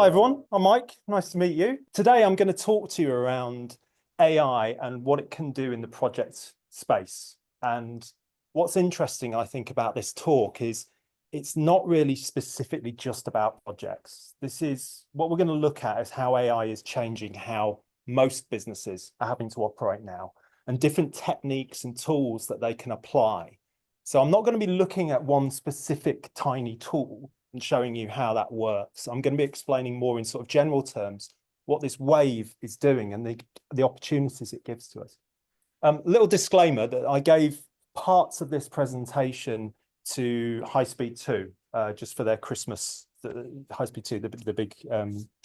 Hi everyone, I'm Mike. Nice to meet you. Today I'm going to talk to you around AI and what it can do in the project space. And what's interesting, I think, about this talk is it's not really specifically just about projects. This is what we're going to look at is how AI is changing how most businesses are having to operate now and different techniques and tools that they can apply. So I'm not going to be looking at one specific tiny tool and showing you how that works. I'm going to be explaining more in sort of general terms what this wave is doing and the opportunities it gives to us. Little disclaimer that I gave parts of this presentation to High Speed 2 just for their Christmas, High Speed 2, the big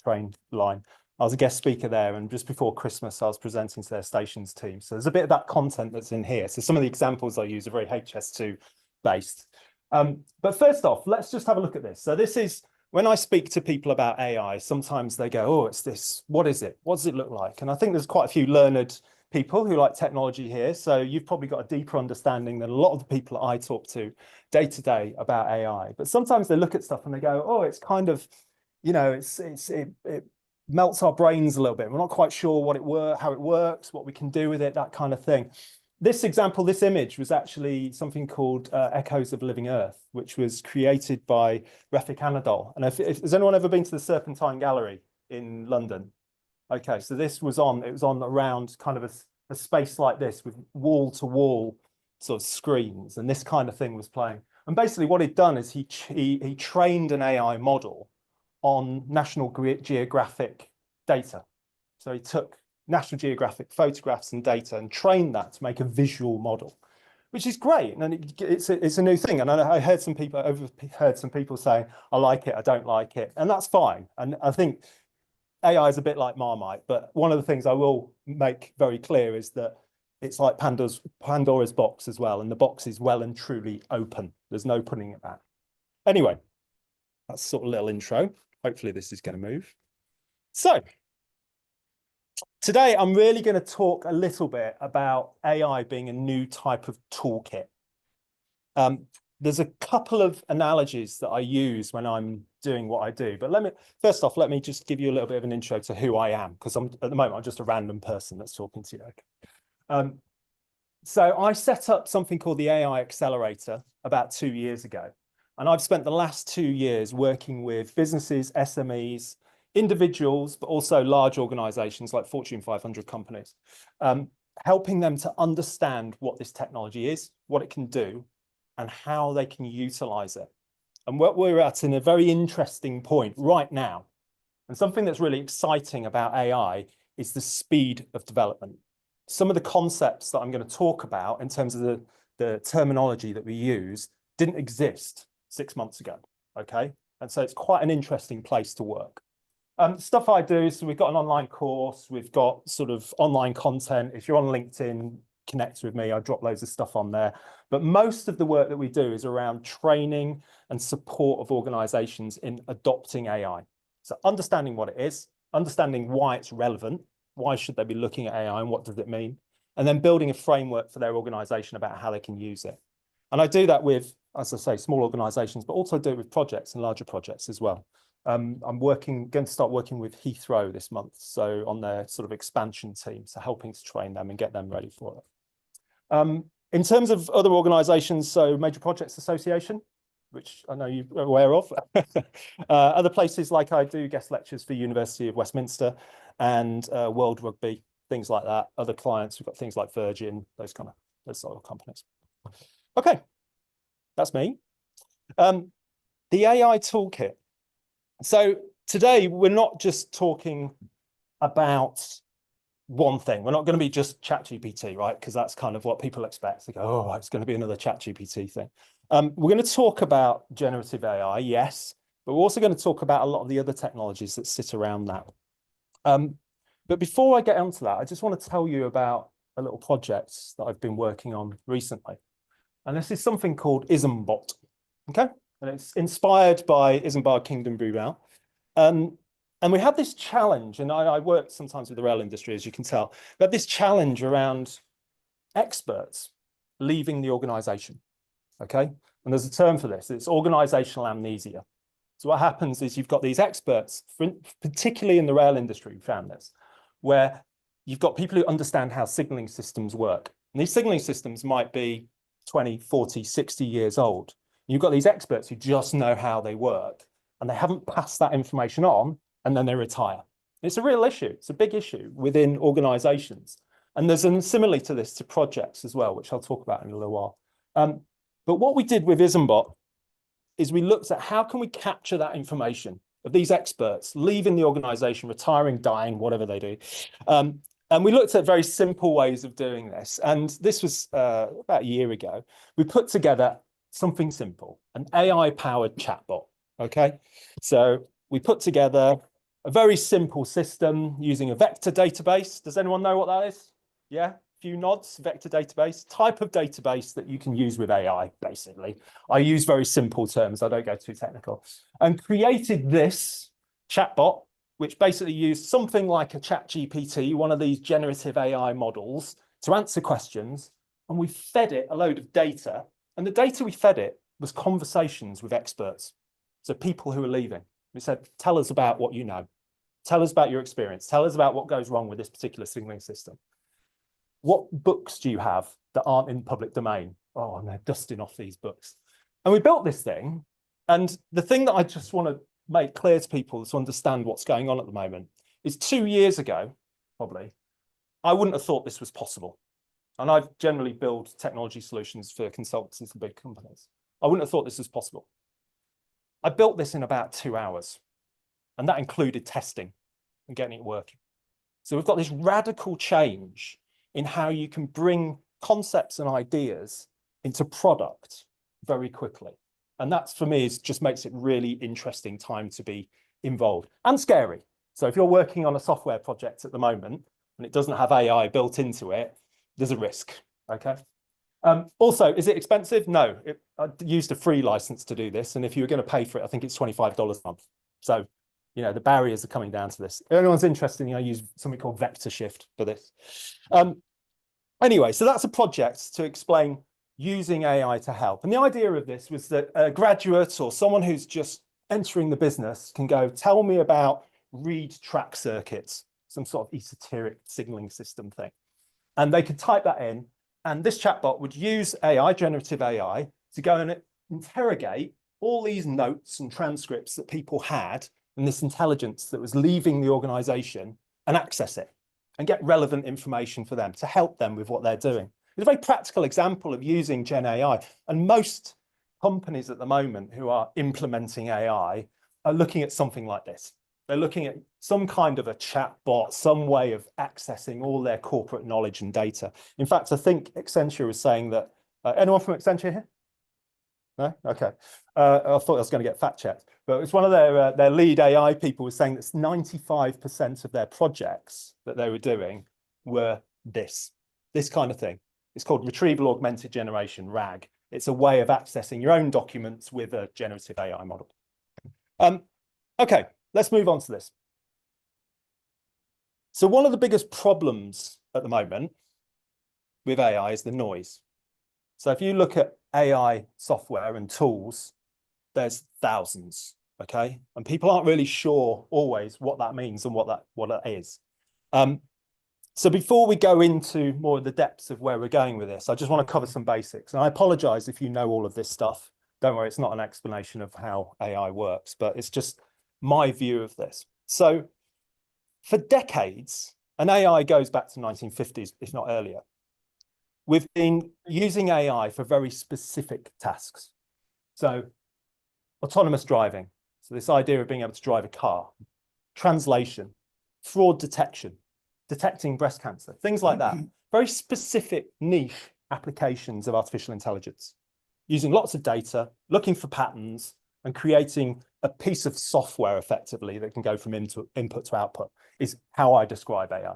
train line. I was a guest speaker there, and just before Christmas, I was presenting to their stations team. So there's a bit of that content that's in here. So some of the examples I use are very HS2 based. But first off, let's just have a look at this. So this is, when I speak to people about AI, sometimes they go, oh, it's this, what is it? What does it look like? And I think there's quite a few learned people who like technology here. So you've probably got a deeper understanding than a lot of the people that I talk to day to day about AI. But sometimes they look at stuff and they go, oh, it's kind of, you know, it melts our brains a little bit. We're not quite sure how it works, what we can do with it, that kind of thing. This example, this image was actually something called Echoes of Living Earth, which was created by Refik Anadol. And if has anyone ever been to the Serpentine Gallery in London? Okay, so it was on around kind of a space like this with wall-to-wall sort of screens, and this kind of thing was playing. And basically what he'd done is he trained an AI model on National Geographic data. So he took National Geographic photographs and data and trained that to make a visual model, which is great. And it's a new thing. And I heard some people saying, I like it, I don't like it. And that's fine. And I think AI is a bit like Marmite, but one of the things I will make very clear is that it's like Pandora's box as well. And the box is well and truly open. There's no putting it back. Anyway, that's sort of a little intro. Hopefully this is going to move. So today I'm really going to talk a little bit about AI being a new type of toolkit. There's a couple of analogies that I use when I'm doing what I do, but first off, let me just give you a little bit of an intro to who I am, because at the moment I'm just a random person that's talking to you. So I set up something called the AI Accelerator about 2 years ago, and I've spent the last 2 years working with businesses, SMEs, individuals, but also large organizations like Fortune 500 companies, helping them to understand what this technology is, what it can do, and how they can utilize it. And what we're at in a very interesting point right now, and something that's really exciting about AI is the speed of development. Some of the concepts that I'm going to talk about in terms of the terminology that we use didn't exist 6 months ago, okay? And so it's quite an interesting place to work. Stuff I do, so we've got an online course, we've got sort of online content. If you're on LinkedIn, connect with me, I drop loads of stuff on there. But most of the work that we do is around training and support of organizations in adopting AI. So understanding what it is, understanding why it's relevant, why should they be looking at AI and what does it mean? And then building a framework for their organization about how they can use it. And I do that with, as I say, small organizations, but also do it with projects and larger projects as well. I'm going to start working with Heathrow this month, so on their sort of expansion team, so helping to train them and get them ready for it. In terms of other organizations, so Major Projects Association, which I know you're aware of. Other places, like I do guest lectures for University of Westminster and World Rugby, things like that. Other clients, we've got things like Virgin, those sort of companies. Okay, that's me. The AI toolkit. So today we're not just talking about one thing. We're not going to be just ChatGPT, right? Because that's kind of what people expect. They go, oh, it's going to be another ChatGPT thing. We're going to talk about generative AI, yes, but we're also going to talk about a lot of the other technologies that sit around that. But before I get onto that, I just want to tell you about a little project that I've been working on recently. And this is something called IsmBot, okay? And it's inspired by Isambard Kingdom Brewell. And we have this challenge, and I work sometimes with the rail industry, as you can tell, but this challenge around experts leaving the organization, okay? And there's a term for this, it's organizational amnesia. So what happens is you've got these experts, particularly in the rail industry, we found this, where you've got people who understand how signaling systems work. And these signaling systems might be 20, 40, 60 years old. You've got these experts who just know how they work, and they haven't passed that information on, and then they retire. It's a real issue. It's a big issue within organizations. And there's a similarly to this to projects as well, which I'll talk about in a little while. But what we did with Ismbot is we looked at how can we capture that information of these experts leaving the organization, retiring, dying, whatever they do. And we looked at very simple ways of doing this. And this was about a year ago. We put together something simple, an AI-powered chatbot, okay? So we put together a very simple system using a vector database. Does anyone know what that is? Yeah, a few nods, vector database, type of database that you can use with AI, basically. I use very simple terms, I don't go too technical. And created this chatbot, which basically used something like a ChatGPT, one of these generative AI models, to answer questions. And we fed it a load of data. And the data we fed it was conversations with experts. So people who are leaving. We said, tell us about what you know. Tell us about your experience. Tell us about what goes wrong with this particular signaling system. What books do you have that aren't in public domain? Oh, and they're dusting off these books. And we built this thing. And the thing that I just want to make clear to people to understand what's going on at the moment is 2 years ago, probably, I wouldn't have thought this was possible. And I've generally built technology solutions for consultants and big companies. I wouldn't have thought this was possible. I built this in about 2 hours, and that included testing and getting it working. So we've got this radical change in how you can bring concepts and ideas into product very quickly. And that's, for me, is just makes it really interesting time to be involved and scary. So if you're working on a software project at the moment and it doesn't have AI built into it, there's a risk, okay? Also, is it expensive? No, I used a free license to do this. And if you were going to pay for it, I think it's $25 a month. So, you know, the barriers are coming down to this. If anyone's interested, I use something called Vector Shift for this. Anyway, so that's a project to explain using AI to help. And the idea of this was that a graduate or someone who's just entering the business can go, tell me about read track circuits, some sort of esoteric signaling system thing. And they could type that in, and this chatbot would use AI, generative AI, to go and interrogate all these notes and transcripts that people had and this intelligence that was leaving the organization and access it and get relevant information for them to help them with what they're doing. It's a very practical example of using Gen AI. And most companies at the moment who are implementing AI are looking at something like this. They're looking at some kind of a chat bot, some way of accessing all their corporate knowledge and data. In fact, I think Accenture was saying that, anyone from Accenture here? No? Okay. I thought I was going to get fact checked, but it's one of their lead AI people was saying that 95% of their projects that they were doing were this kind of thing. It's called Retrieval Augmented Generation, RAG. It's a way of accessing your own documents with a generative AI model. Okay, let's move on to this. So one of the biggest problems at the moment with AI is the noise. So if you look at AI software and tools, there's thousands, okay? And people aren't really sure always what that means and what that is. So before we go into more of the depths of where we're going with this, I just want to cover some basics. And I apologize if you know all of this stuff. Don't worry, it's not an explanation of how AI works, but it's just my view of this. So for decades, and AI goes back to 1950s, if not earlier, we've been using AI for very specific tasks. So autonomous driving. So this idea of being able to drive a car, translation, fraud detection, detecting breast cancer, things like that. Very specific niche applications of artificial intelligence, using lots of data, looking for patterns, and creating a piece of software effectively that can go from input to output is how I describe AI.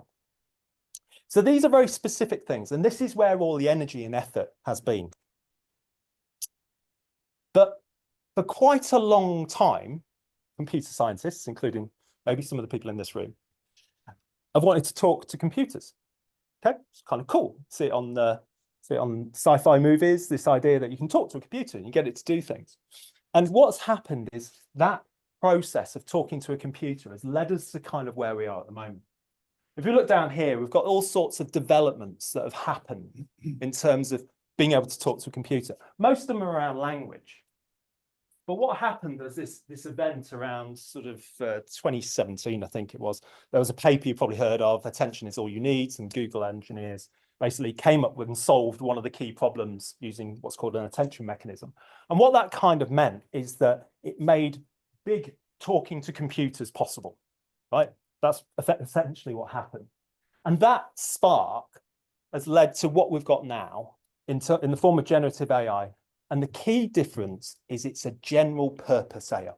So these are very specific things, and this is where all the energy and effort has been. But for quite a long time, computer scientists, including maybe some of the people in this room, have wanted to talk to computers. Okay, it's kind of cool. See it on sci-fi movies, this idea that you can talk to a computer and you get it to do things. And what's happened is that process of talking to a computer has led us to kind of where we are at the moment. If you look down here, we've got all sorts of developments that have happened in terms of being able to talk to a computer. Most of them are around language. But what happened was this event around sort of 2017, I think it was. There was a paper you probably heard of, Attention is All You Need. Some Google engineers basically came up with and solved one of the key problems using what's called an attention mechanism. And what that kind of meant is that it made big talking to computers possible, right? That's essentially what happened. And that spark has led to what we've got now in the form of generative AI. And the key difference is it's a general purpose AI.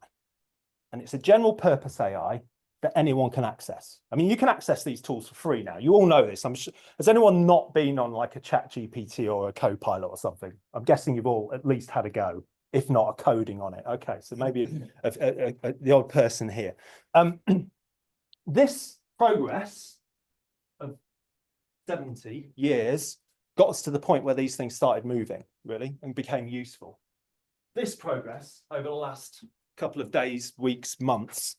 And it's a general purpose AI that anyone can access. I mean, you can access these tools for free now. You all know this. I'm sure. Has anyone not been on like a ChatGPT or a Copilot or something? I'm guessing you've all at least had a go, if not a coding on it. Okay, so maybe the odd person here. This progress of 70 years got us to the point where these things started moving, really, and became useful. This progress over the last couple of days, weeks, months,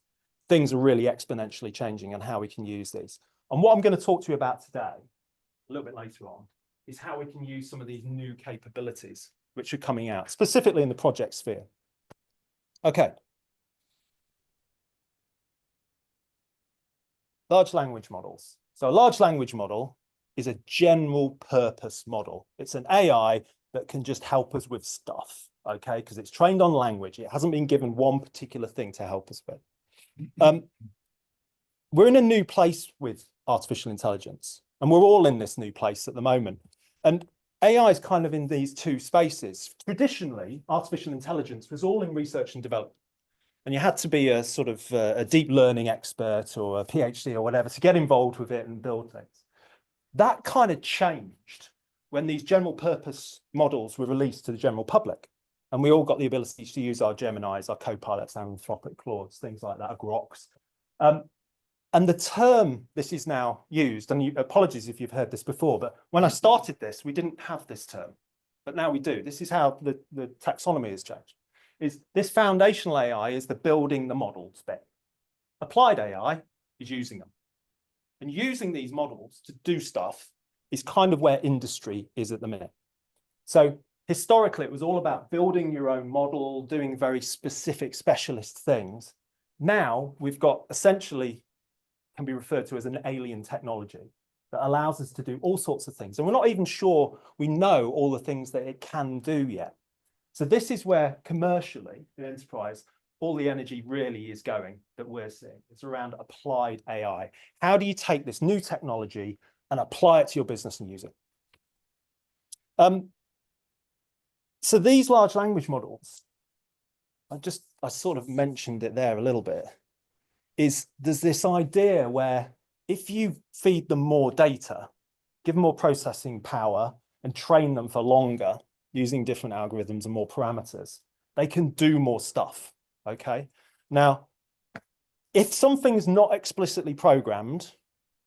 things are really exponentially changing and how we can use these. And what I'm going to talk to you about today, a little bit later on, is how we can use some of these new capabilities which are coming out, specifically in the project sphere. Okay. Large language models. So a large language model is a general purpose model. It's an AI that can just help us with stuff, okay? Because it's trained on language. It hasn't been given one particular thing to help us with. We're in a new place with artificial intelligence, and we're all in this new place at the moment. And AI is kind of in these two spaces. Traditionally, artificial intelligence was all in research and development. And you had to be a sort of a deep learning expert or a PhD or whatever to get involved with it and build things. That kind of changed when these general purpose models were released to the general public. And we all got the ability to use our Geminis, our Copilots, our Anthropic Claudes, things like that, our Groks. And the term this is now used, and apologies if you've heard this before, but when I started this, we didn't have this term, but now we do. This is how the taxonomy has changed. Is this foundational AI is the building the models bit. Applied AI is using them. And using these models to do stuff is kind of where industry is at the minute. So historically, it was all about building your own model, doing very specific specialist things. Now we've got essentially, can be referred to as an alien technology that allows us to do all sorts of things. And we're not even sure we know all the things that it can do yet. So this is where commercially in enterprise, all the energy really is going that we're seeing. It's around applied AI. How do you take this new technology and apply it to your business and use it? So these large language models, I sort of mentioned it there a little bit, is there's this idea where if you feed them more data, give them more processing power and train them for longer using different algorithms and more parameters, they can do more stuff, okay? Now, if something's not explicitly programmed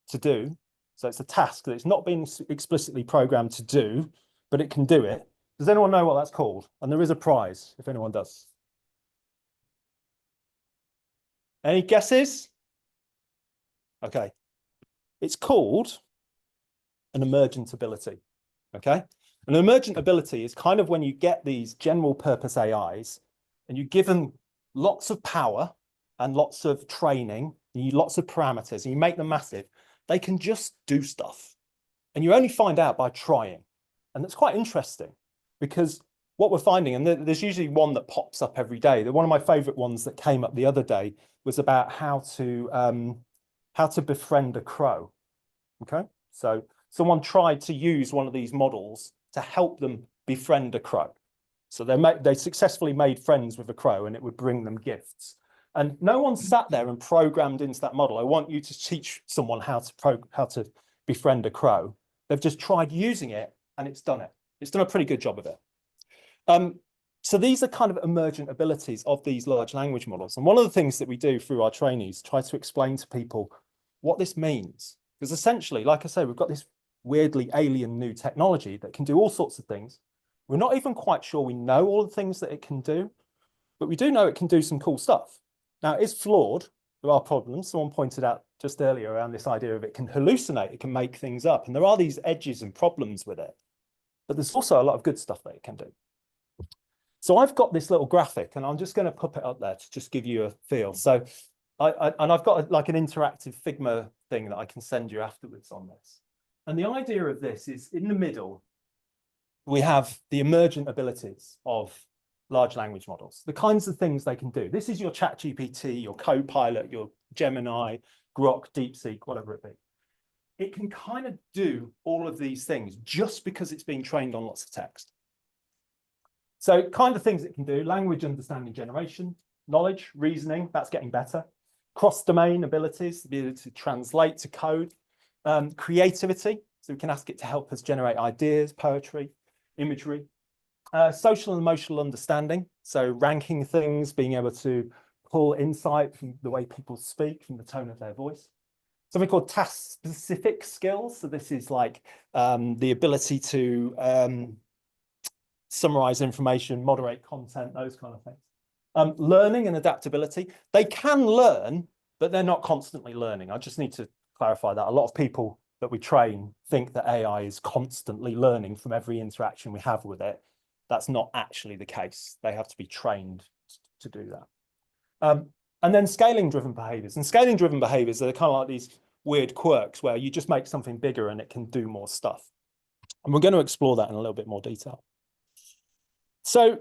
to do, so it's a task that it's not been explicitly programmed to do, but it can do it, does anyone know what that's called? And there is a prize if anyone does. Any guesses? Okay. It's called an emergent ability, okay? An emergent ability is kind of when you get these general purpose AIs and you give them lots of power and lots of training, and you lots of parameters, and you make them massive, they can just do stuff. And you only find out by trying. And that's quite interesting because what we're finding, and there's usually one that pops up every day. One of my favorite ones that came up the other day was about how to befriend a crow. Okay, so someone tried to use one of these models to help them befriend a crow. So they successfully made friends with a crow and it would bring them gifts. And no one sat there and programmed into that model, I want you to teach someone how to befriend a crow. They've just tried using it and it's done it. It's done a pretty good job of it. So these are kind of emergent abilities of these large language models. And one of the things that we do through our trainees, try to explain to people what this means. Because essentially, like I say, we've got this weirdly alien new technology that can do all sorts of things. We're not even quite sure we know all the things that it can do, but we do know it can do some cool stuff. Now, it's flawed. There are problems. Someone pointed out just earlier around this idea of it can hallucinate, it can make things up. And there are these edges and problems with it. But there's also a lot of good stuff that it can do. So I've got this little graphic, and I'm just going to pop it up there to just give you a feel. So I've got like an interactive Figma thing that I can send you afterwards on this. And the idea of this is in the middle, we have the emergent abilities of large language models, the kinds of things they can do. This is your ChatGPT, your Copilot, your Gemini, Grok, DeepSeek, whatever it be. It can kind of do all of these things just because it's being trained on lots of text. So kind of things it can do: language understanding generation, knowledge, reasoning, that's getting better. Cross-domain abilities, the ability to translate to code. Creativity, so we can ask it to help us generate ideas, poetry, imagery. Social and emotional understanding, so ranking things, being able to pull insight from the way people speak, from the tone of their voice. Something called task-specific skills, so this is like the ability to summarize information, moderate content, those kind of things. Learning and adaptability. They can learn, but they're not constantly learning. I just need to clarify that. A lot of people that we train think that AI is constantly learning from every interaction we have with it. That's not actually the case. They have to be trained to do that. And then scaling-driven behaviors. And scaling-driven behaviors are kind of like these weird quirks where you just make something bigger and it can do more stuff. And we're going to explore that in a little bit more detail. So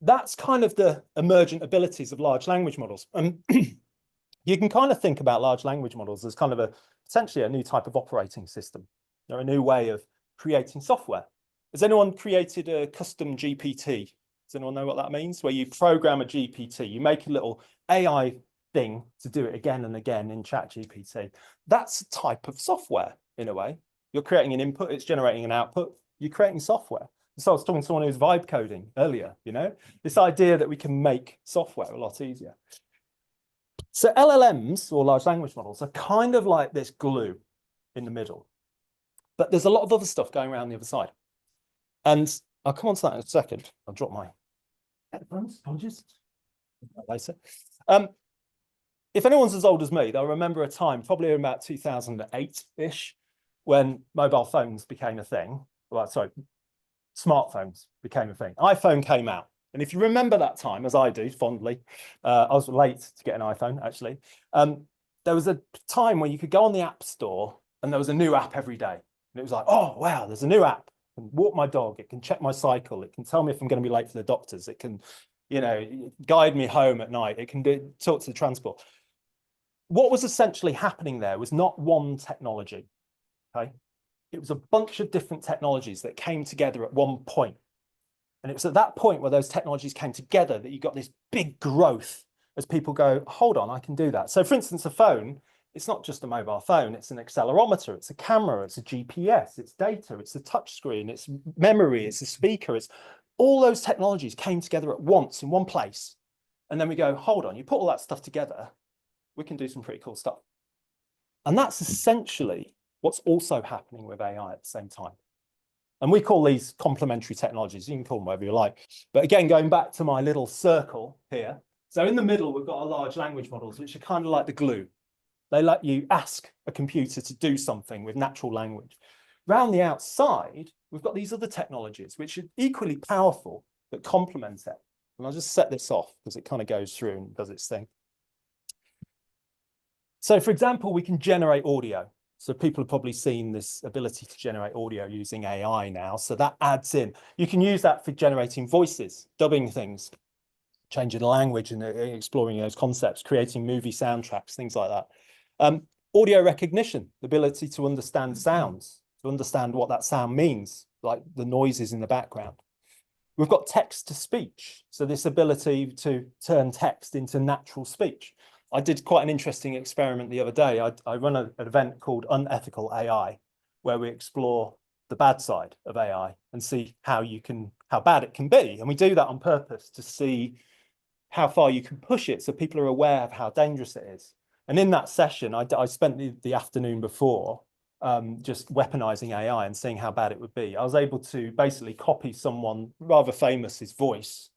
that's kind of the emergent abilities of large language models. And you can kind of think about large language models as kind of essentially a new type of operating system. They're a new way of creating software. Has anyone created a custom GPT? Does anyone know what that means? Where you program a GPT, you make a little AI thing to do it again and again in ChatGPT. That's a type of software in a way. You're creating an input, it's generating an output, you're creating software. So I was talking to someone who was vibe coding earlier, you know, this idea that we can make software a lot easier. So LLMs, or large language models, are kind of like this glue in the middle. But there's a lot of other stuff going around the other side. And I'll come on to that in a second. I'll drop my headphones, apologies. Later. If anyone's as old as me, they'll remember a time, probably about 2008-ish, when mobile phones became a thing. Well, sorry, smartphones became a thing. iPhone came out. And if you remember that time, as I do fondly, I was late to get an iPhone, actually. There was a time when you could go on the App Store and there was a new app every day. And it was like, oh, wow, there's a new app. It can walk my dog. It can check my cycle. It can tell me if I'm going to be late for the doctors. It can, you know, guide me home at night. It can talk to the transport. What was essentially happening there was not one technology, okay? It was a bunch of different technologies that came together at one point. And it was at that point where those technologies came together that you got this big growth as people go, hold on, I can do that. So for instance, a phone, it's not just a mobile phone, it's an accelerometer, it's a camera, it's a GPS, it's data, it's a touch screen, it's memory, it's a speaker, it's all those technologies came together at once in one place. And then we go, hold on, you put all that stuff together, we can do some pretty cool stuff. And that's essentially what's also happening with AI at the same time. And we call these complementary technologies. You can call them whatever you like. But again, going back to my little circle here. So in the middle, we've got our large language models, which are kind of like the glue. They let you ask a computer to do something with natural language. Round the outside, we've got these other technologies, which are equally powerful, but complement it. And I'll just set this off because it kind of goes through and does its thing. So for example, we can generate audio. So people have probably seen this ability to generate audio using AI now. So that adds in. You can use that for generating voices, dubbing things, changing the language and exploring those concepts, creating movie soundtracks, things like that. Audio recognition, the ability to understand sounds, to understand what that sound means, like the noises in the background. We've got text to speech. So this ability to turn text into natural speech. I did quite an interesting experiment the other day. I run an event called Unethical AI, where we explore the bad side of AI and see how bad it can be. And we do that on purpose to see how far you can push it so people are aware of how dangerous it is. And in that session, I spent the afternoon before just weaponizing AI and seeing how bad it would be. I was able to basically copy someone rather famous's voice,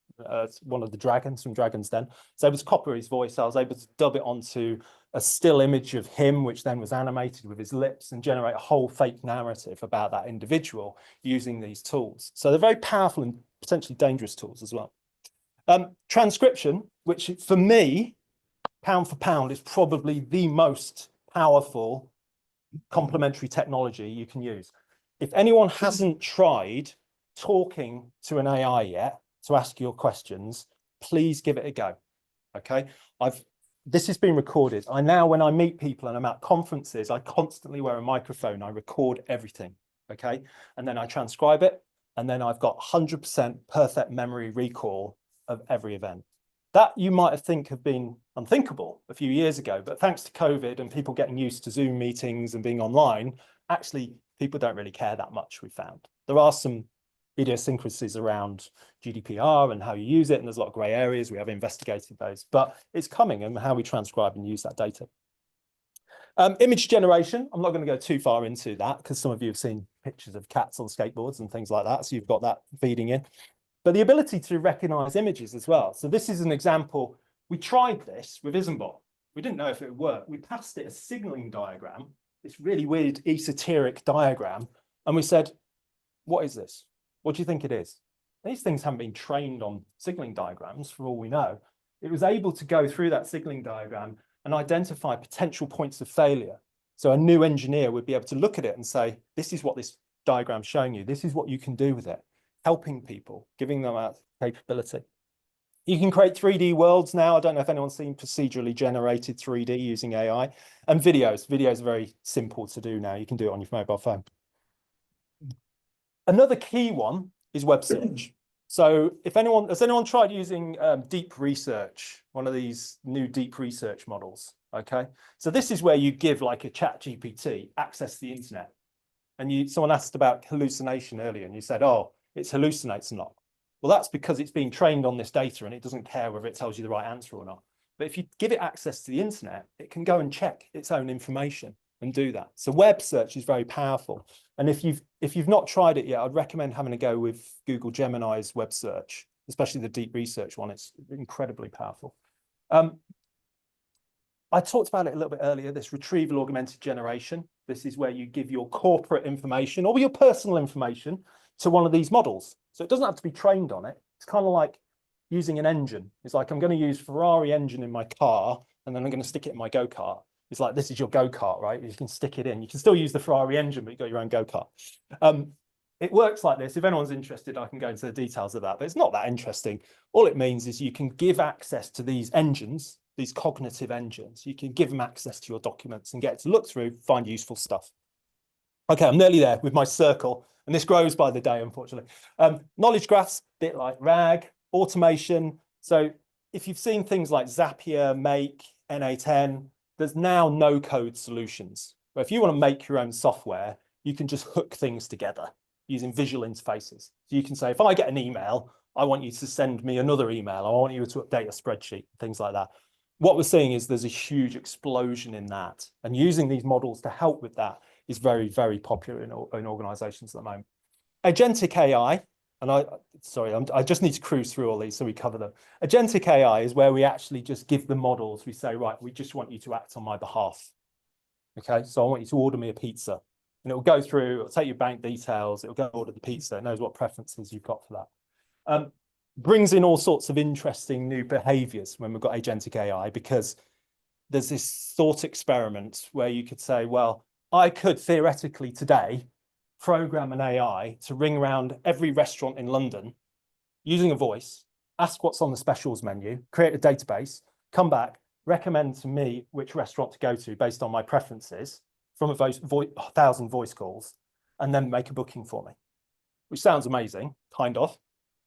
one of the dragons from Dragon's Den. I was able to copy his voice. I was able to dub it onto a still image of him, which then was animated with his lips, and generate a whole fake narrative about that individual using these tools. So they're very powerful and potentially dangerous tools as well. Transcription, which for me, pound for pound, is probably the most powerful complementary technology you can use. If anyone hasn't tried talking to an AI yet to ask your questions, please give it a go. Okay, this has been recorded. When I meet people and I'm at conferences, I constantly wear a microphone. I record everything. Okay, and then I transcribe it, and then I've got 100% perfect memory recall of every event. That you might think have been unthinkable a few years ago, but thanks to COVID and people getting used to Zoom meetings and being online, actually people don't really care that much, we found. There are some idiosyncrasies around GDPR and how you use it, and there's a lot of grey areas. We have investigated those, but it's coming, and how we transcribe and use that data. Image generation, I'm not going to go too far into that because some of you have seen pictures of cats on skateboards and things like that, so you've got that feeding in. But the ability to recognize images as well. So this is an example. We tried this with Ismbot. We didn't know if it would work. We passed it a signaling diagram, this really weird esoteric diagram, and we said, what is this? What do you think it is? These things haven't been trained on signaling diagrams for all we know. It was able to go through that signaling diagram and identify potential points of failure. So a new engineer would be able to look at it and say, this is what this diagram's showing you. This is what you can do with it. Helping people, giving them that capability. You can create 3D worlds now. I don't know if anyone's seen procedurally generated 3D using AI. And videos. Videos are very simple to do now. You can do it on your mobile phone. Another key one is web search. So if has anyone tried using deep research, one of these new deep research models? Okay, so this is where you give like a chat GPT access to the internet. And someone asked about hallucination earlier, and you said, oh, it hallucinates a lot. Well, that's because it's being trained on this data and it doesn't care whether it tells you the right answer or not. But if you give it access to the internet, it can go and check its own information and do that. So web search is very powerful. And if you've not tried it yet, I'd recommend having a go with Google Gemini's web search, especially the deep research one. It's incredibly powerful. I talked about it a little bit earlier, this retrieval augmented generation. This is where you give your corporate information or your personal information to one of these models. So it doesn't have to be trained on it. It's kind of like using an engine. It's like, I'm going to use Ferrari engine in my car, and then I'm going to stick it in my go-kart. It's like, this is your go-kart, right? You can stick it in. You can still use the Ferrari engine, but you've got your own go-kart. It works like this. If anyone's interested, I can go into the details of that, but it's not that interesting. All it means is you can give access to these engines, these cognitive engines. You can give them access to your documents and get it to look through, find useful stuff. Okay, I'm nearly there with my circle, and this grows by the day, unfortunately. Knowledge graphs, bit like RAG, automation. So if you've seen things like Zapier, Make, N8N, there's now no-code solutions. Where if you want to make your own software, you can just hook things together using visual interfaces. So you can say, if I get an email, I want you to send me another email. I want you to update a spreadsheet, things like that. What we're seeing is there's a huge explosion in that. And using these models to help with that is very, very popular in organizations at the moment. Agentic AI, and I just need to cruise through all these so we cover them. Agentic AI is where we actually just give the models, we say, right, we just want you to act on my behalf. Okay, so I want you to order me a pizza. And it will go through, it'll take your bank details, it'll go order the pizza, it knows what preferences you've got for that. Brings in all sorts of interesting new behaviors when we've got agentic AI, because there's this thought experiment where you could say, well, I could theoretically today program an AI to ring around every restaurant in London using a voice, ask what's on the specials menu, create a database, come back, recommend to me which restaurant to go to based on my preferences from 1,000 voice calls, and then make a booking for me, which sounds amazing, kind of.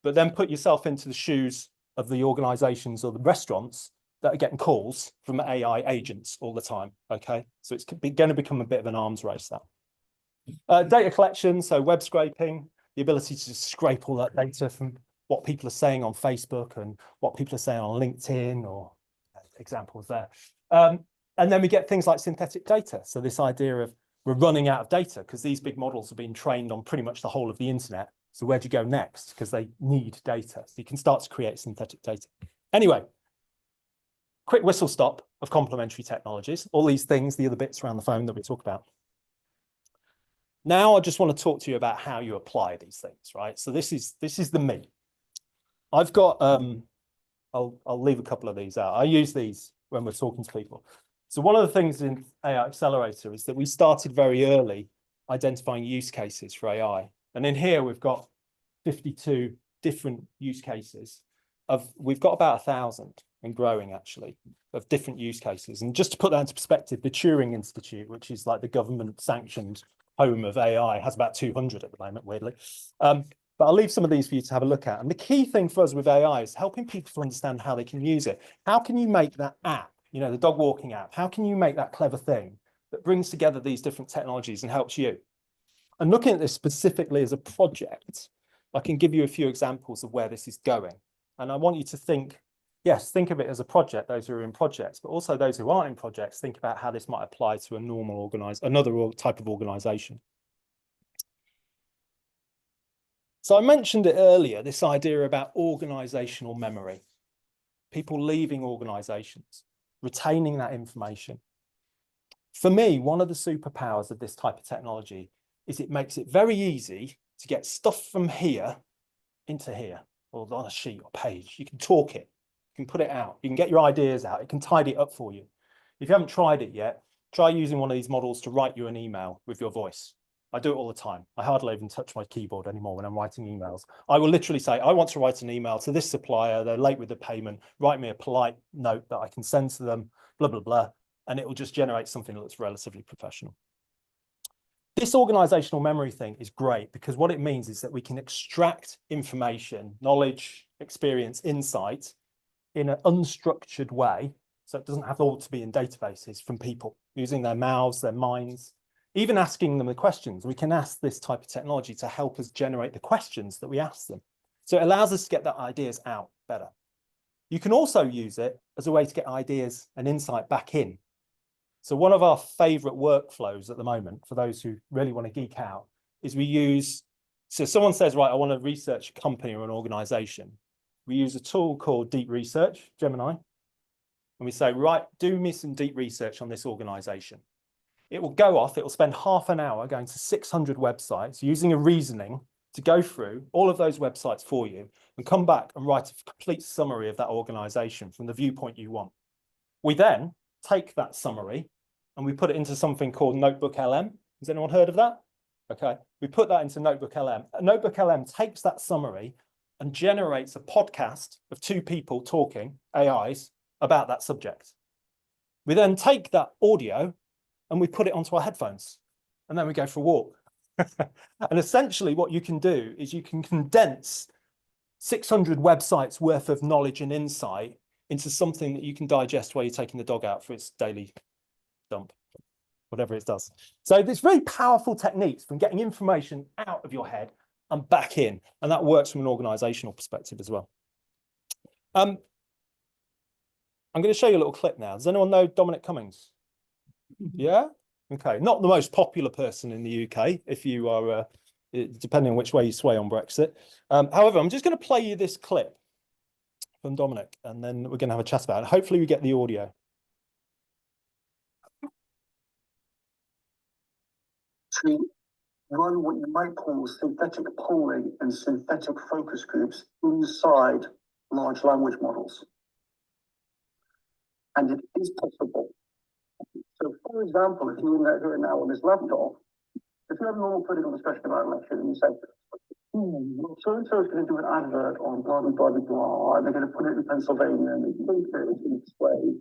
But then put yourself into the shoes of the organizations or the restaurants that are getting calls from AI agents all the time, okay? So it's going to become a bit of an arms race, that. Data collection, so web scraping, the ability to scrape all that data from what people are saying on Facebook and what people are saying on LinkedIn, or examples there. And then we get things like synthetic data. So this idea of we're running out of data because these big models have been trained on pretty much the whole of the internet. So where do you go next? Because they need data. So you can start to create synthetic data. Anyway, quick whistle stop of complementary technologies. All these things, the other bits around the phone that we talk about. Now I just want to talk to you about how you apply these things, right? So this is the me. I've got I'll leave a couple of these out. I use these when we're talking to people. So one of the things in AI Accelerator is that we started very early identifying use cases for AI. And in here, we've got 52 different use cases. We've got about 1,000 and growing, actually, of different use cases. And just to put that into perspective, the Turing Institute, which is like the government-sanctioned home of AI, has about 200 at the moment, weirdly. But I'll leave some of these for you to have a look at. And the key thing for us with AI is helping people to understand how they can use it. How can you make that app, you know, the dog walking app, how can you make that clever thing that brings together these different technologies and helps you? And looking at this specifically as a project, I can give you a few examples of where this is going. And I want you to think, yes, think of it as a project, those who are in projects, but also those who aren't in projects, think about how this might apply to a normal another type of organization. So I mentioned it earlier, this idea about organizational memory, people leaving organizations, retaining that information. For me, one of the superpowers of this type of technology is it makes it very easy to get stuff from here into here, or on a sheet or page. You can talk it, you can put it out, you can get your ideas out, it can tidy it up for you. If you haven't tried it yet, try using one of these models to write you an email with your voice. I do it all the time. I hardly even touch my keyboard anymore when I'm writing emails. I will literally say, I want to write an email to this supplier, they're late with the payment, write me a polite note that I can send to them, blah, blah, blah. And it will just generate something that's relatively professional. This organizational memory thing is great because what it means is that we can extract information, knowledge, experience, insight in an unstructured way. So it doesn't have all to be in databases from people using their mouths, their minds, even asking them the questions. We can ask this type of technology to help us generate the questions that we ask them. So it allows us to get the ideas out better. You can also use it as a way to get ideas and insight back in. So one of our favorite workflows at the moment, for those who really want to geek out, is we use, so someone says, right, I want to research a company or an organization. We use a tool called Deep Research, Gemini, and we say, right, do me some deep research on this organization. It will go off, it will spend half an hour going to 600 websites using a reasoning to go through all of those websites for you and come back and write a complete summary of that organization from the viewpoint you want. We then take that summary and we put it into something called Notebook LM. Has anyone heard of that? Okay, we put that into Notebook LM. Notebook LM takes that summary and generates a podcast of two people talking, AIs, about that subject. We then take that audio and we put it onto our headphones and then we go for a walk. And essentially what you can do is you can condense 600 websites worth of knowledge and insight into something that you can digest while you're taking the dog out for its daily dump, whatever it does. So there's very powerful techniques from getting information out of your head and back in, and that works from an organizational perspective as well. I'm going to show you a little clip now. Does anyone know Dominic Cummings? Yeah? Okay, not the most popular person in the UK, if you are, depending on which way you sway on Brexit. However, I'm just going to play you this clip from Dominic, and then we're going to have a chat about it. Hopefully we get the audio. To run what you might call synthetic polling and synthetic focus groups inside large language models. And it is possible. So, for example, if you were here now on this laptop, if you have a normal political discussion about an election and you say, so-and-so is going to do an advert on blah, blah, blah, blah, and they're going to put it in Pennsylvania, and they think that it's going to display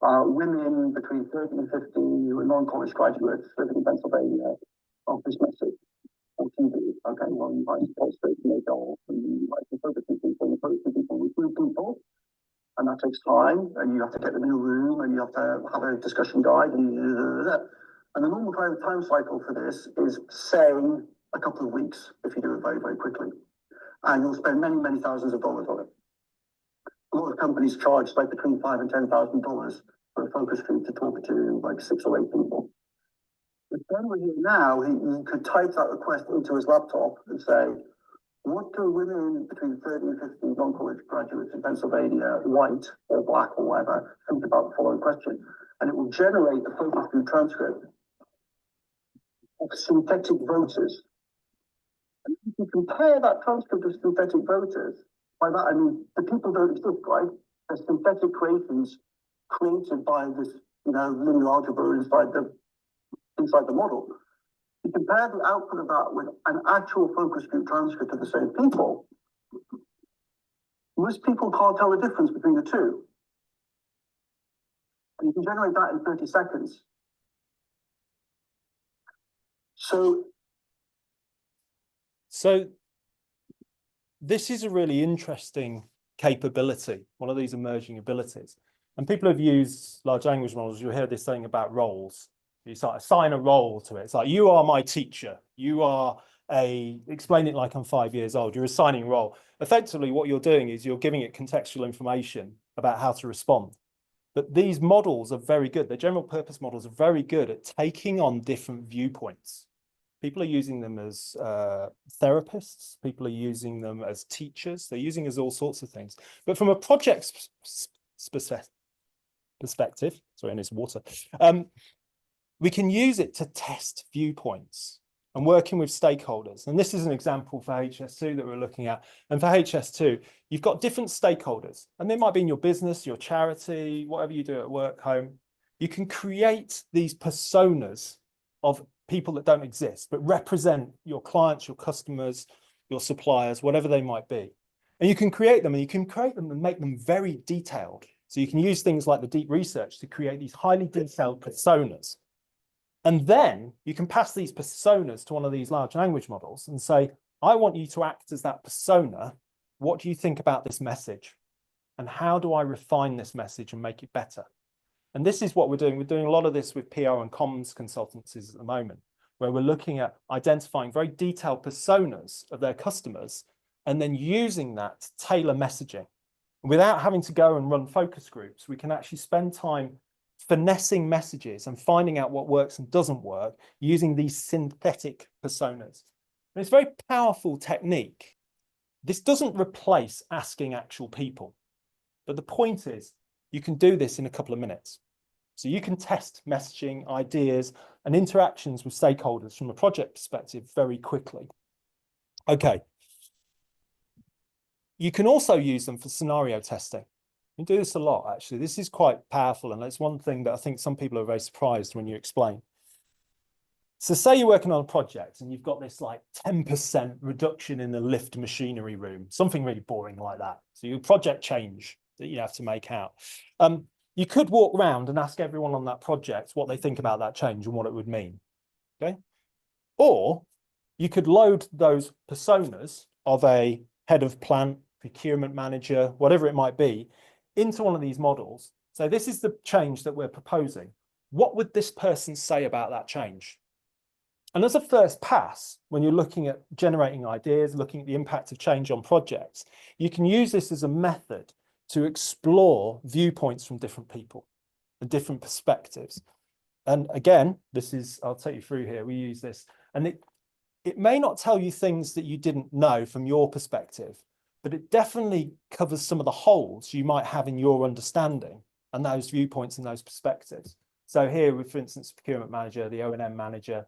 women between 30 and 50 who are non-college graduates living in Pennsylvania of this message on TV. Okay, well, you might post it and they go off, and you might be focusing people and focusing people with people. And that takes time, and you have to get them in a room, and you have to have a discussion guide, and the normal time cycle for this is, say, a couple of weeks if you do it very, very quickly. And you'll spend many, many thousands of dollars on it. A lot of companies charge like between $5,000 and $10,000 for a focus group to talk to like 6 or 8 people. But then we're here now, he could type that request into his laptop and say, what do women between 30 and 50 non-college graduates in Pennsylvania, white or black or whatever, think about the following question? And it will generate a focus group transcript of synthetic voters. And if you compare that transcript of synthetic voters, by that I mean the people don't exist, right? They're synthetic creations created by this, linear algebra inside the model. You compare the output of that with an actual focus group transcript of the same people, most people can't tell the difference between the two. And you can generate that in 30 seconds. So this is a really interesting capability, one of these emerging abilities. And people have used large language models. You'll hear this saying about roles. You start assign a role to it. It's like, you are my teacher. You are explain it like I'm 5 years old. You're assigning a role. Effectively, what you're doing is you're giving it contextual information about how to respond. But these models are very good. The general purpose models are very good at taking on different viewpoints. People are using them as therapists. People are using them as teachers. They're using as all sorts of things. But from a project perspective, sorry, I need some water. We can use it to test viewpoints and working with stakeholders. And this is an example for HS2 that we're looking at. And for HS2, you've got different stakeholders, and they might be in your business, your charity, whatever you do at work, home. You can create these personas of people that don't exist, but represent your clients, your customers, your suppliers, whatever they might be. And you can create them, and you can create them and make them very detailed. So you can use things like the deep research to create these highly detailed personas. And then you can pass these personas to one of these large language models and say, I want you to act as that persona. What do you think about this message? And how do I refine this message and make it better? And this is what we're doing. We're doing a lot of this with PR and comms consultancies at the moment, where we're looking at identifying very detailed personas of their customers and then using that to tailor messaging. Without having to go and run focus groups, we can actually spend time finessing messages and finding out what works and doesn't work using these synthetic personas. And it's a very powerful technique. This doesn't replace asking actual people, but the point is you can do this in a couple of minutes. So you can test messaging, ideas, and interactions with stakeholders from a project perspective very quickly. Okay. You can also use them for scenario testing. You do this a lot, actually. This is quite powerful, and it's one thing that I think some people are very surprised when you explain. So say you're working on a project and you've got this like 10% reduction in the lift machinery room, something really boring like that. So your project change that you have to make out. You could walk around and ask everyone on that project what they think about that change and what it would mean, okay? Or you could load those personas of a head of plant, procurement manager, whatever it might be, into one of these models. So this is the change that we're proposing. What would this person say about that change? And as a first pass, when you're looking at generating ideas, looking at the impact of change on projects, you can use this as a method to explore viewpoints from different people and different perspectives. And again, this is, I'll take you through here. We use this, and it may not tell you things that you didn't know from your perspective, but it definitely covers some of the holes you might have in your understanding and those viewpoints and those perspectives. So here, with, for instance, procurement manager, the O&M manager,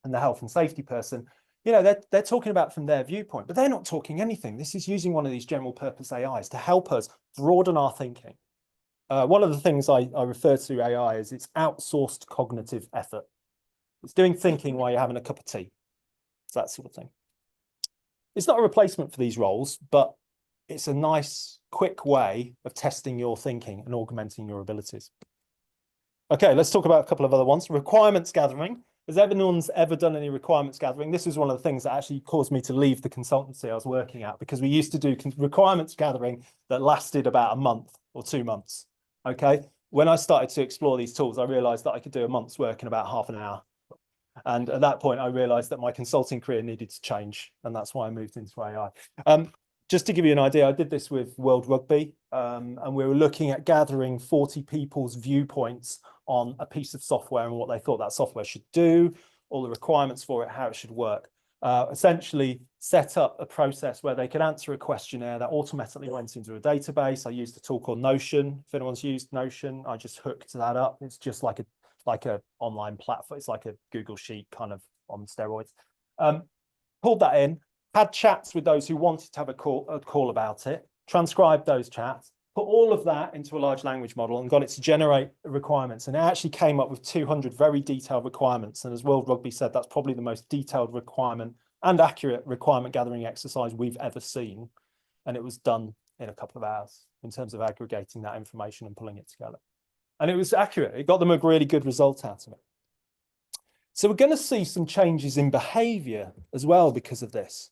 and the health and safety person, they're talking about from their viewpoint, but they're not talking anything. This is using one of these general purpose AIs to help us broaden our thinking. One of the things I refer to AI is it's outsourced cognitive effort. It's doing thinking while you're having a cup of tea. It's that sort of thing. It's not a replacement for these roles, but it's a nice, quick way of testing your thinking and augmenting your abilities. Okay, let's talk about a couple of other ones. Requirements gathering. Has anyone's ever done any requirements gathering? This is one of the things that actually caused me to leave the consultancy I was working at, because we used to do requirements gathering that lasted about a month or 2 months. Okay, when I started to explore these tools, I realized that I could do a month's work in about half an hour. And at that point, I realized that my consulting career needed to change. And that's why I moved into AI. Just to give you an idea, I did this with World Rugby. And we were looking at gathering 40 people's viewpoints on a piece of software and what they thought that software should do, all the requirements for it, how it should work. essentially set up a process where they could answer a questionnaire that automatically went into a database. I used a tool called Notion. If anyone's used Notion, I just hooked that up. It's just like a online platform. It's like a Google Sheet kind of on steroids. Pulled that in, had chats with those who wanted to have a call about it, transcribed those chats, put all of that into a large language model and got it to generate requirements. And it actually came up with 200 very detailed requirements. And as World Rugby said, that's probably the most detailed requirement and accurate requirement gathering exercise we've ever seen. And it was done in a couple of hours in terms of aggregating that information and pulling it together. And it was accurate. It got them a really good result out of it. So we're going to see some changes in behavior as well because of this.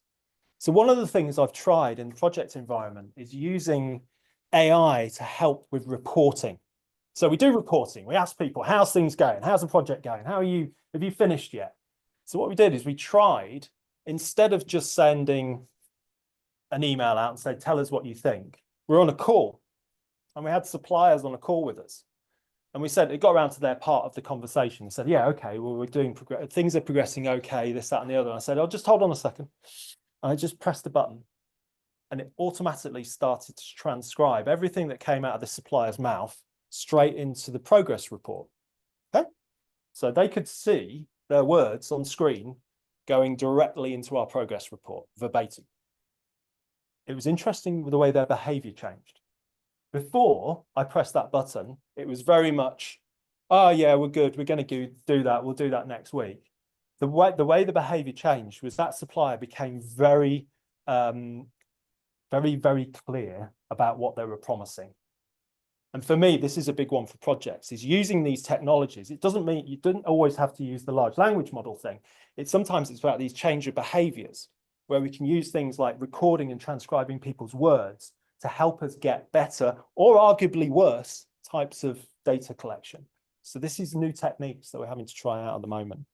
So one of the things I've tried in the project environment is using AI to help with reporting. So we do reporting. We ask people, how's things going? How's the project going? Have you finished yet? So what we did is we tried, instead of just sending an email out and say, tell us what you think, we're on a call. And we had suppliers on a call with us. And we said, it got around to their part of the conversation. We said, yeah, okay, well, we're doing, things are progressing okay, this, that, and the other. And I said, oh, just hold on a second. And I just pressed the button. And it automatically started to transcribe everything that came out of the supplier's mouth straight into the progress report. Okay, so they could see their words on screen going directly into our progress report, verbatim. It was interesting the way their behavior changed. Before I pressed that button, it was very much, oh yeah, we're good, we're going to do that, we'll do that next week. The way the behavior changed was that supplier became very clear about what they were promising. And for me, this is a big one for projects, is using these technologies. It doesn't mean you didn't always have to use the large language model thing. Sometimes it's about these change of behaviors where we can use things like recording and transcribing people's words to help us get better or arguably worse types of data collection. So this is new techniques that we're having to try out at the moment.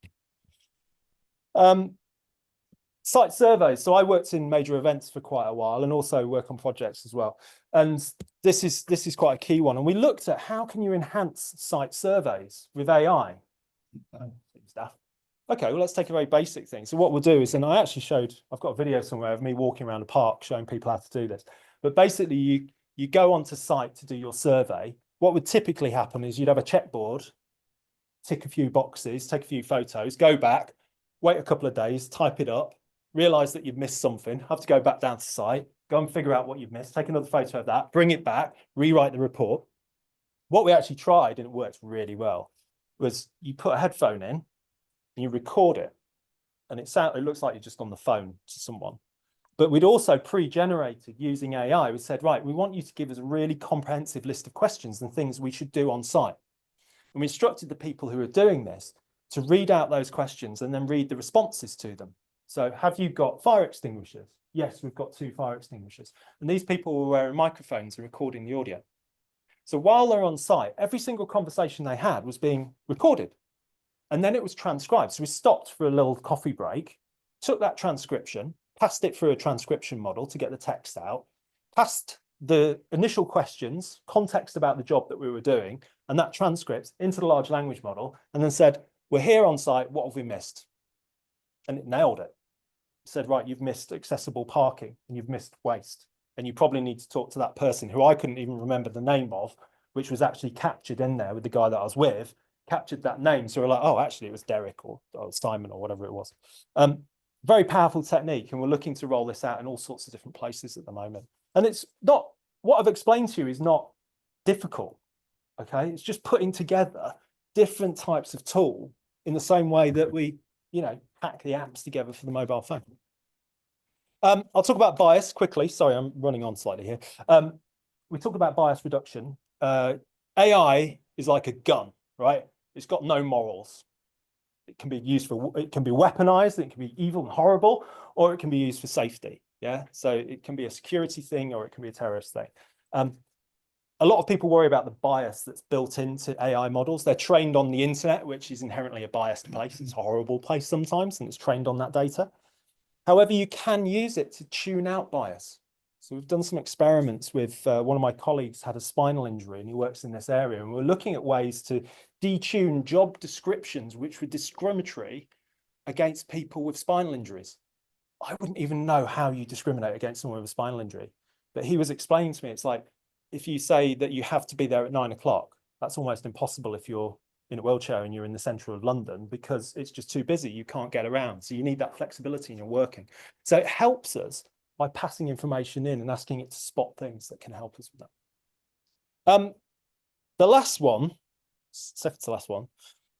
Site surveys. So I worked in major events for quite a while and also work on projects as well. And this is quite a key one. And we looked at how can you enhance site surveys with AI? Okay, well, let's take a very basic thing. So what we'll do is, and I actually I've got a video somewhere of me walking around the park showing people how to do this. But basically you go onto site to do your survey. What would typically happen is you'd have a checkboard, tick a few boxes, take a few photos, go back, wait a couple of days, type it up, realize that you've missed something, have to go back down to site, go and figure out what you've missed, take another photo of that, bring it back, rewrite the report. What we actually tried, and it works really well, was you put a headphone in and you record it. And it looks like you're just on the phone to someone. But we'd also pre-generated using AI. We said, right, we want you to give us a really comprehensive list of questions and things we should do on site. And we instructed the people who are doing this to read out those questions and then read the responses to them. So have you got fire extinguishers? Yes, we've got 2 fire extinguishers. And these people were wearing microphones and recording the audio. So while they're on site, every single conversation they had was being recorded. And then it was transcribed. So we stopped for a little coffee break, took that transcription, passed it through a transcription model to get the text out, passed the initial questions, context about the job that we were doing, and that transcript into the large language model, and then said, we're here on site, what have we missed? And it nailed it. It said, right, you've missed accessible parking and you've missed waste. And you probably need to talk to that person who I couldn't even remember the name of, which was actually captured in there with the guy that I was with, captured that name. So we're like, oh, actually it was Derek or Simon or whatever it was. Very powerful technique. And we're looking to roll this out in all sorts of different places at the moment. And it's not, what I've explained to you is not difficult. Okay. It's just putting together different types of tool in the same way that we, pack the apps together for the mobile phone. I'll talk about bias quickly. Sorry, I'm running on slightly here. We talk about bias reduction. AI is like a gun, right? It's got no morals. It can be used it can be weaponized, it can be evil and horrible, or it can be used for safety. Yeah. So it can be a security thing or it can be a terrorist thing. A lot of people worry about the bias that's built into AI models. They're trained on the internet, which is inherently a biased place. It's a horrible place sometimes, and it's trained on that data. However, you can use it to tune out bias. So we've done some experiments with one of my colleagues had a spinal injury and he works in this area. And we're looking at ways to detune job descriptions, which were discriminatory against people with spinal injuries. I wouldn't even know how you discriminate against someone with a spinal injury. But he was explaining to me, it's like, if you say that you have to be there at 9 o'clock, that's almost impossible if you're in a wheelchair and you're in the center of London, because it's just too busy. You can't get around. So you need that flexibility in your working. So it helps us by passing information in and asking it to spot things that can help us with that. The last one, second to last one,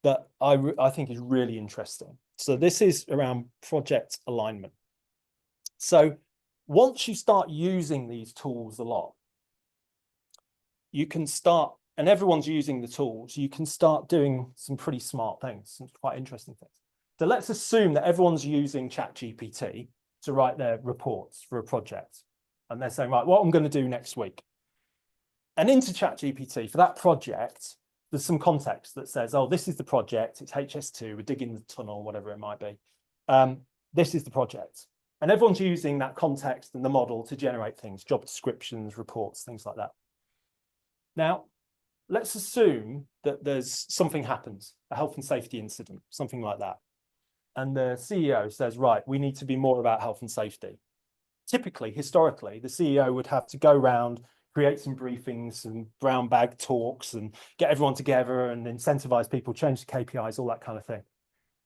that I think is really interesting. So this is around project alignment. So once you start using these tools a lot, you can start, and everyone's using the tools, you can start doing some pretty smart things, some quite interesting things. So let's assume that everyone's using ChatGPT to write their reports for a project. And they're saying, right, what I'm going to do next week. And into ChatGPT for that project, there's some context that says, oh, this is the project, it's HS2, we're digging the tunnel, whatever it might be. This is the project. And everyone's using that context and the model to generate things, job descriptions, reports, things like that. Now, let's assume that there's something happens, a health and safety incident, something like that. And the CEO says, right, we need to be more about health and safety. Typically, historically, the CEO would have to go around, create some briefings and brown bag talks and get everyone together and incentivize people, change the KPIs, all that kind of thing.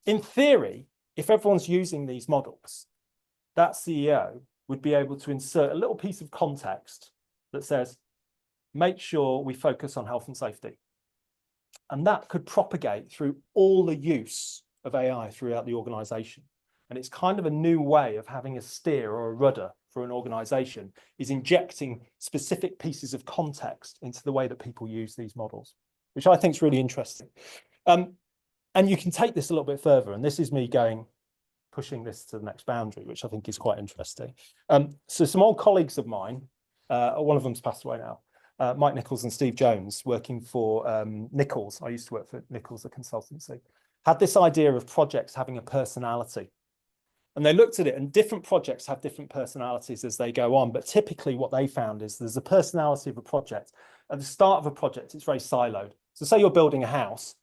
In theory, if everyone's using these models, that CEO would be able to insert a little piece of context that says, make sure we focus on health and safety. And that could propagate through all the use of AI throughout the organization. And it's kind of a new way of having a steer or a rudder for an organization, is injecting specific pieces of context into the way that people use these models, which I think is really interesting. And you can take this a little bit further. And this is me pushing this to the next boundary, which I think is quite interesting. So some old colleagues of mine, one of them's passed away now, Mike Nichols and Steve Jones, working for Nichols. I used to work for Nichols, the consultancy, had this idea of projects having a personality. And they looked at it, and different projects have different personalities as they go on. But typically what they found is there's a personality of a project. At the start of a project, it's very siloed. So say you're building a house.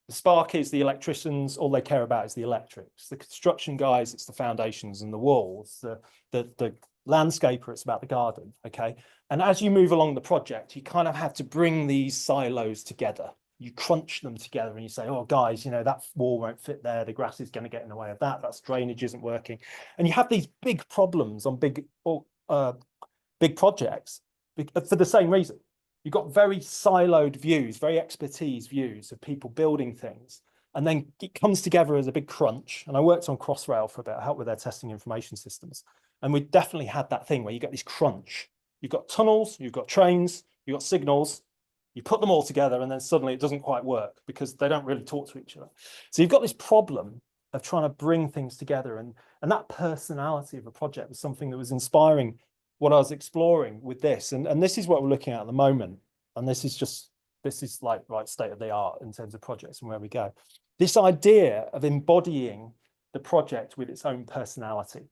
The spark is the electricians, all they care about is the electrics. The construction guys, it's the foundations and the walls. The landscaper, it's about the garden, okay? And as you move along the project, you kind of have to bring these silos together. You crunch them together and you say, oh, guys, you know, that wall won't fit there. The grass is going to get in the way of that. That's drainage isn't working. And you have these big problems on big projects for the same reason. You've got very siloed views, very expertise views of people building things. And then it comes together as a big crunch. And I worked on Crossrail for a bit. I helped with their testing information systems. And we definitely had that thing where you get this crunch. You've got tunnels, you've got trains, you've got signals. You put them all together and then suddenly it doesn't quite work because they don't really talk to each other. So you've got this problem of trying to bring things together. And that personality of a project was something that was inspiring what I was exploring with this. And this is what we're looking at the moment. And this is like right state of the art in terms of projects and where we go. This idea of embodying the project with its own personality.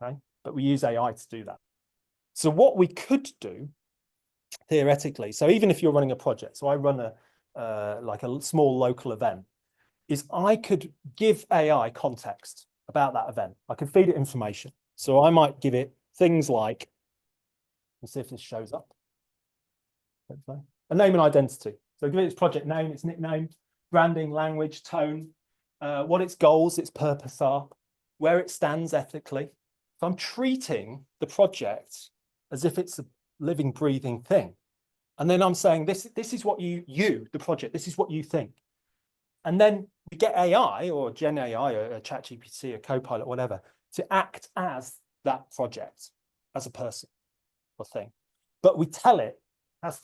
Okay? But we use AI to do that. So what we could do theoretically, so even if you're running a project, so I run like a small local event, is I could give AI context about that event. I could feed it information. So I might give it things like, let's see if this shows up. A name and identity. So give it its project name, its nickname, branding, language, tone, what its goals, its purpose are, where it stands ethically. So I'm treating the project as if it's a living, breathing thing. And then I'm saying, this is what the project, this is what you think. And then we get AI or Gen AI or a ChatGPT, a Copilot, whatever, to act as that project, as a person or thing. But we tell it has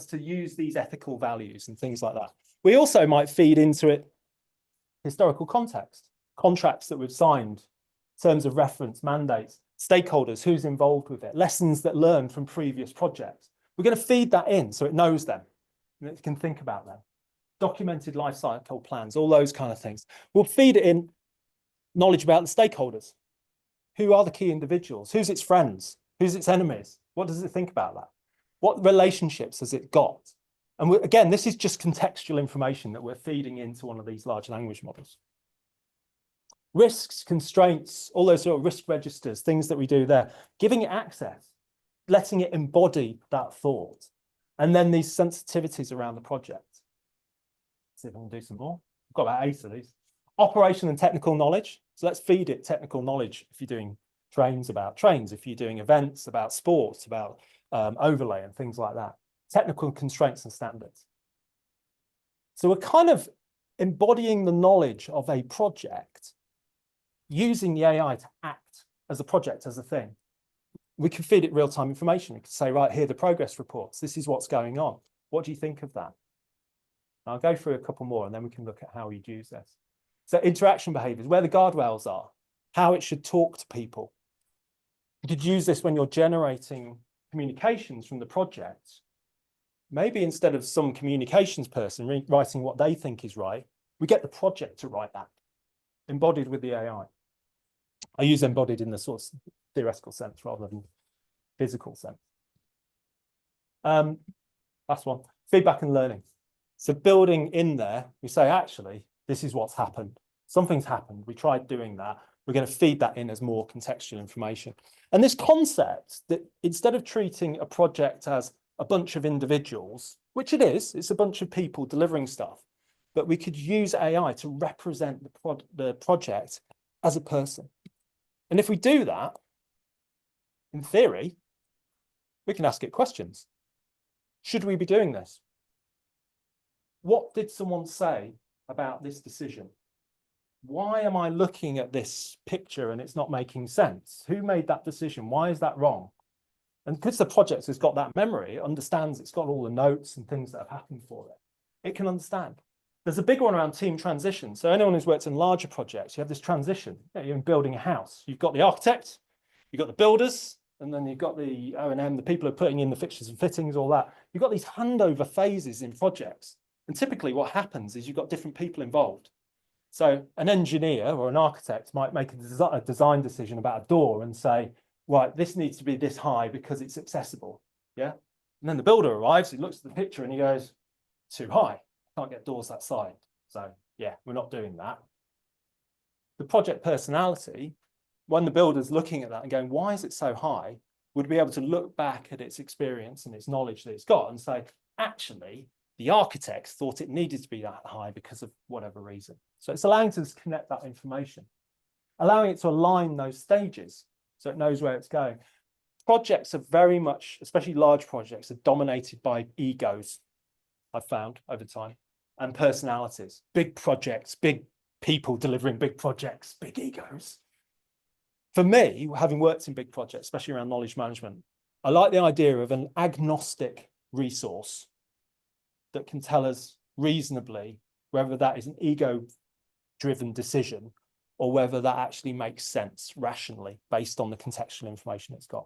to use these ethical values and things like that. We also might feed into it historical context, contracts that we've signed, terms of reference, mandates, stakeholders, who's involved with it, lessons that learned from previous projects. We're going to feed that in so it knows them and it can think about them. Documented life cycle plans, all those kind of things. We'll feed it in knowledge about the stakeholders. Who are the key individuals? Who's its friends? Who's its enemies? What does it think about that? What relationships has it got? And again, this is just contextual information that we're feeding into one of these large language models. Risks, constraints, all those sort of risk registers, things that we do there, giving it access, letting it embody that thought. And then these sensitivities around the project. Let's see if I can do some more. I've got about 8 of these. Operation and technical knowledge. So let's feed it technical knowledge if you're doing trains, about trains, if you're doing events about sports, about overlay and things like that. Technical constraints and standards. So we're kind of embodying the knowledge of a project using the AI to act as a project, as a thing. We can feed it real-time information. We can say, right, here are the progress reports. This is what's going on. What do you think of that? And I'll go through a couple more and then we can look at how we'd use this. So interaction behaviors, where the guardrails are, how it should talk to people. You could use this when you're generating communications from the project. Maybe instead of some communications person writing what they think is right, we get the project to write that, embodied with the AI. I use embodied in the sort of theoretical sense rather than physical sense. Last one, feedback and learning. So building in there, we say, actually, this is what's happened. Something's happened. We tried doing that. We're going to feed that in as more contextual information. And this concept that instead of treating a project as a bunch of individuals, which it is, it's a bunch of people delivering stuff, but we could use AI to represent the project as a person. And if we do that, in theory, we can ask it questions. Should we be doing this? What did someone say about this decision? Why am I looking at this picture and it's not making sense? Who made that decision? Why is that wrong? And because the project has got that memory, it understands, it's got all the notes and things that have happened for it. It can understand. There's a big one around team transition. So anyone who's worked in larger projects, you have this transition. You're building a house. You've got the architect, you've got the builders, and then you've got the O&M, the people who are putting in the fixtures and fittings, all that. You've got these handover phases in projects. And typically what happens is you've got different people involved. So an engineer or an architect might make a design decision about a door and say, right, this needs to be this high because it's accessible. Yeah. And then the builder arrives, he looks at the picture and he goes, too high. Can't get doors that side. So yeah, we're not doing that. The project personality, when the builder's looking at that and going, why is it so high, would be able to look back at its experience and its knowledge that it's got and say, actually, the architects thought it needed to be that high because of whatever reason. So it's allowing us to connect that information, allowing it to align those stages so it knows where it's going. Projects are very much, especially large projects, are dominated by egos, I've found over time, and personalities. Big projects, big people delivering big projects, big egos. For me, having worked in big projects, especially around knowledge management, I like the idea of an agnostic resource that can tell us reasonably whether that is an ego-driven decision or whether that actually makes sense rationally based on the contextual information it's got.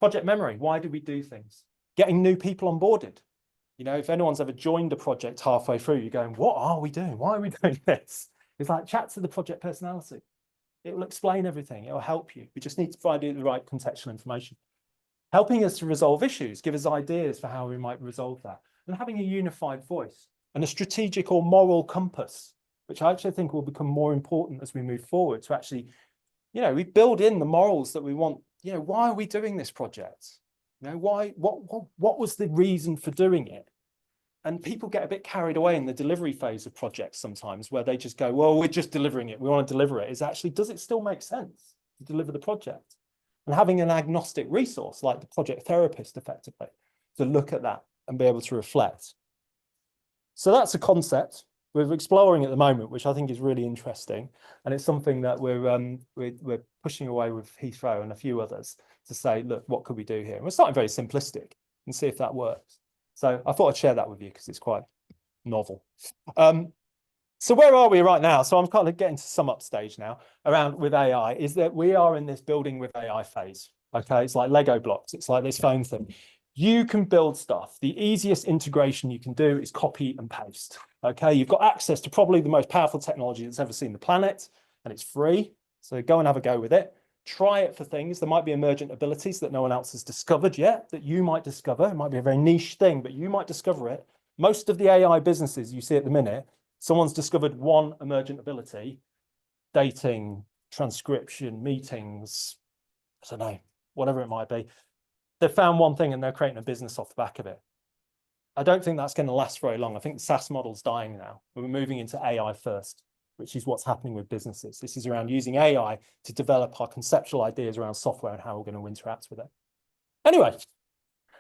Project memory, why do we do things? Getting new people onboarded. You know, if anyone's ever joined a project halfway through, you're going, what are we doing? Why are we doing this? It's like, chat to the project personality. It will explain everything. It will help you. We just need to provide you the right contextual information. Helping us to resolve issues, give us ideas for how we might resolve that. And having a unified voice and a strategic or moral compass, which I actually think will become more important as we move forward to actually, you know, we build in the morals that we want. You know, why are we doing this project? You know, why, what was the reason for doing it? And people get a bit carried away in the delivery phase of projects sometimes where they just go, well, we're just delivering it. We want to deliver it. Is actually, does it still make sense to deliver the project? And having an agnostic resource like the project therapist effectively to look at that and be able to reflect. So that's a concept we're exploring at the moment, which I think is really interesting. And it's something that we're pushing away with Heathrow and a few others to say, look, what could we do here? And we're starting very simplistic and see if that works. So I thought I'd share that with you because it's quite novel. So where are we right now? So I'm kind of getting to sum up stage now around with AI, is that we are in this building with AI phase. Okay, it's like Lego blocks. It's like this phone thing. You can build stuff. The easiest integration you can do is copy and paste. Okay, you've got access to probably the most powerful technology that's ever seen the planet, and it's free. So go and have a go with it. Try it for things. There might be emergent abilities that no one else has discovered yet that you might discover. It might be a very niche thing, but you might discover it. Most of the AI businesses you see at the minute, someone's discovered one emergent ability dating, transcription, meetings, I don't know, whatever it might be. They've found one thing and they're creating a business off the back of it. I don't think that's going to last very long. I think the SaaS model's dying now. We're moving into AI first, which is what's happening with businesses. This is around using AI to develop our conceptual ideas around software and how we're going to interact with it. Anyway,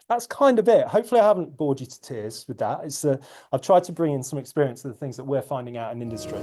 that's kind of it. Hopefully I haven't bored you to tears with that. I've tried to bring in some experience of the things that we're finding out in industry.